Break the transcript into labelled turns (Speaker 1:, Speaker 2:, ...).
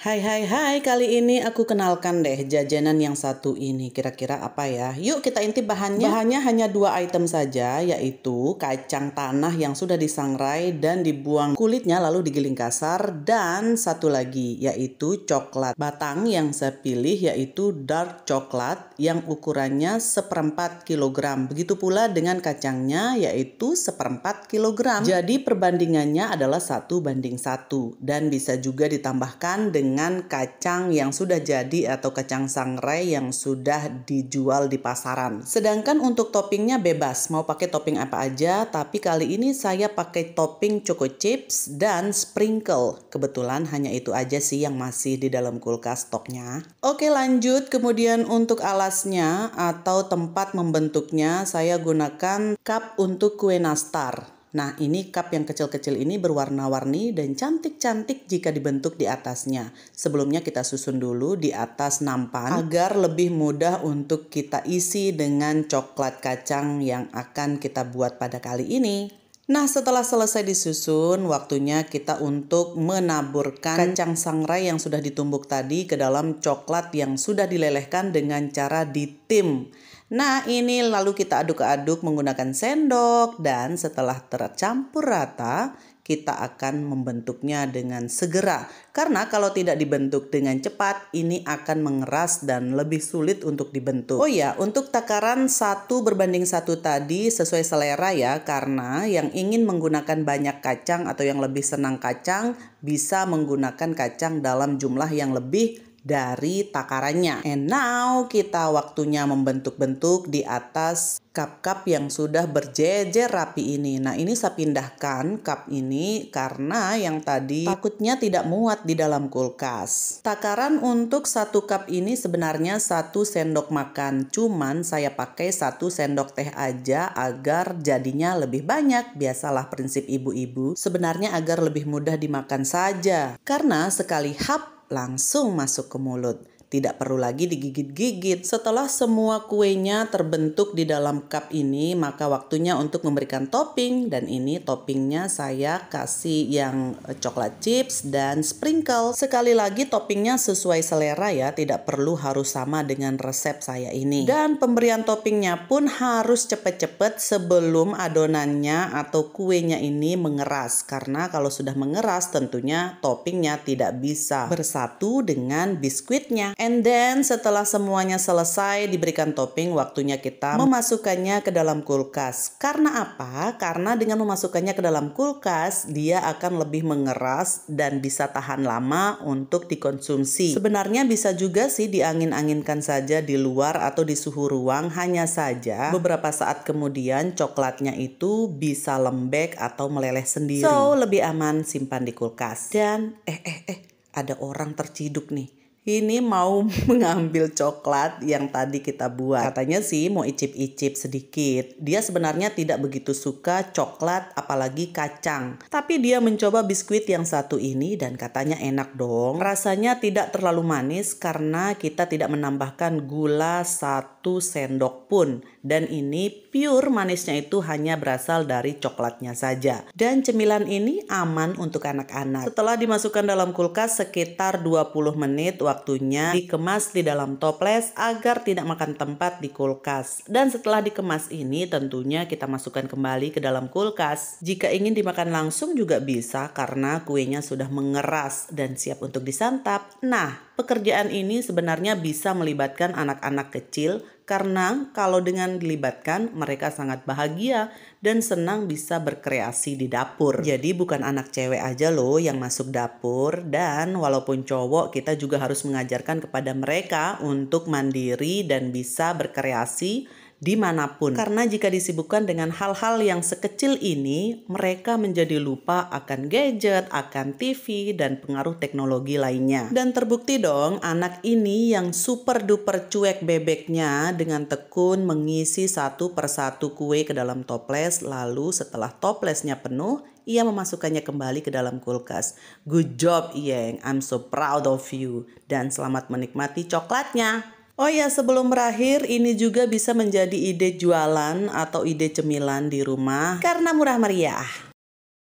Speaker 1: Hai hai hai, kali ini aku kenalkan deh jajanan yang satu ini. Kira-kira apa ya? Yuk kita intip bahannya. Bahannya hanya 2 item saja, yaitu kacang tanah yang sudah disangrai dan dibuang kulitnya lalu digiling kasar. Dan satu lagi yaitu coklat batang yang saya pilih yaitu dark coklat yang ukurannya 1/4 kilogram. Begitu pula dengan kacangnya yaitu 1/4 kilogram. Jadi perbandingannya adalah 1:1 dan bisa juga ditambahkan dengan kacang yang sudah jadi atau kacang sangrai yang sudah dijual di pasaran. Sedangkan untuk toppingnya bebas, mau pakai topping apa aja, tapi kali ini saya pakai topping choco chips dan sprinkle. Kebetulan hanya itu aja sih yang masih di dalam kulkas stoknya. Oke lanjut, kemudian untuk alasnya atau tempat membentuknya saya gunakan cup untuk kue nastar. Nah ini cup yang kecil-kecil ini berwarna-warni dan cantik-cantik jika dibentuk di atasnya. Sebelumnya kita susun dulu di atas nampan agar lebih mudah untuk kita isi dengan coklat kacang yang akan kita buat pada kali ini. Nah setelah selesai disusun, waktunya kita untuk menaburkan kacang sangrai yang sudah ditumbuk tadi ke dalam coklat yang sudah dilelehkan dengan cara ditim. Nah ini lalu kita aduk-aduk menggunakan sendok dan setelah tercampur rata kita akan membentuknya dengan segera. Karena kalau tidak dibentuk dengan cepat ini akan mengeras dan lebih sulit untuk dibentuk. Oh ya, untuk takaran 1:1 tadi sesuai selera ya. Karena yang ingin menggunakan banyak kacang atau yang lebih senang kacang bisa menggunakan kacang dalam jumlah yang lebih dari takarannya. And now kita waktunya membentuk-bentuk di atas cup-cup yang sudah berjejer rapi ini. Nah ini saya pindahkan cup ini karena yang tadi takutnya tidak muat di dalam kulkas. Takaran untuk 1 cup ini sebenarnya 1 sendok makan. Cuman saya pakai 1 sendok teh aja agar jadinya lebih banyak. Biasalah prinsip ibu-ibu. Sebenarnya agar lebih mudah dimakan saja. Karena sekali hap langsung masuk ke mulut. Tidak perlu lagi digigit-gigit. Setelah semua kuenya terbentuk di dalam cup ini, maka waktunya untuk memberikan topping. Dan ini toppingnya saya kasih yang coklat chips dan sprinkle. Sekali lagi toppingnya sesuai selera ya, tidak perlu harus sama dengan resep saya ini. Dan pemberian toppingnya pun harus cepet-cepet sebelum adonannya atau kuenya ini mengeras. Karena kalau sudah mengeras tentunya toppingnya tidak bisa bersatu dengan biskuitnya. And then setelah semuanya selesai diberikan topping, waktunya kita memasukkannya ke dalam kulkas. Karena apa? Karena dengan memasukkannya ke dalam kulkas, dia akan lebih mengeras dan bisa tahan lama untuk dikonsumsi. Sebenarnya bisa juga sih diangin-anginkan saja di luar atau di suhu ruang, hanya saja beberapa saat kemudian coklatnya itu bisa lembek atau meleleh sendiri. So, lebih aman simpan di kulkas. Dan ada orang terciduk nih. Ini mau mengambil coklat yang tadi kita buat. Katanya sih mau icip-icip sedikit. Dia sebenarnya tidak begitu suka coklat apalagi kacang. Tapi dia mencoba biskuit yang satu ini dan katanya enak dong. Rasanya tidak terlalu manis karena kita tidak menambahkan gula 1 sendok pun. Dan ini pure manisnya itu hanya berasal dari coklatnya saja. Dan cemilan ini aman untuk anak-anak. Setelah dimasukkan dalam kulkas sekitar 20 menit waktunya dikemas di dalam toples agar tidak makan tempat di kulkas. Dan setelah dikemas ini tentunya kita masukkan kembali ke dalam kulkas. Jika ingin dimakan langsung juga bisa karena kuenya sudah mengeras dan siap untuk disantap. Nah, pekerjaan ini sebenarnya bisa melibatkan anak-anak kecil karena kalau dengan dilibatkan mereka sangat bahagia dan senang bisa berkreasi di dapur. Jadi bukan anak cewek aja loh yang masuk dapur, dan walaupun cowok kita juga harus mengajarkan kepada mereka untuk mandiri dan bisa berkreasi dimanapun. Karena jika disibukkan dengan hal-hal yang sekecil ini, mereka menjadi lupa akan gadget, akan TV, dan pengaruh teknologi lainnya. Dan terbukti dong, anak ini yang super duper cuek bebeknya dengan tekun mengisi 1 persatu kue ke dalam toples, lalu setelah toplesnya penuh, ia memasukkannya kembali ke dalam kulkas. Good job, Iyeng. I'm so proud of you. Dan selamat menikmati coklatnya. Oh ya, sebelum berakhir, ini juga bisa menjadi ide jualan atau ide cemilan di rumah karena murah meriah.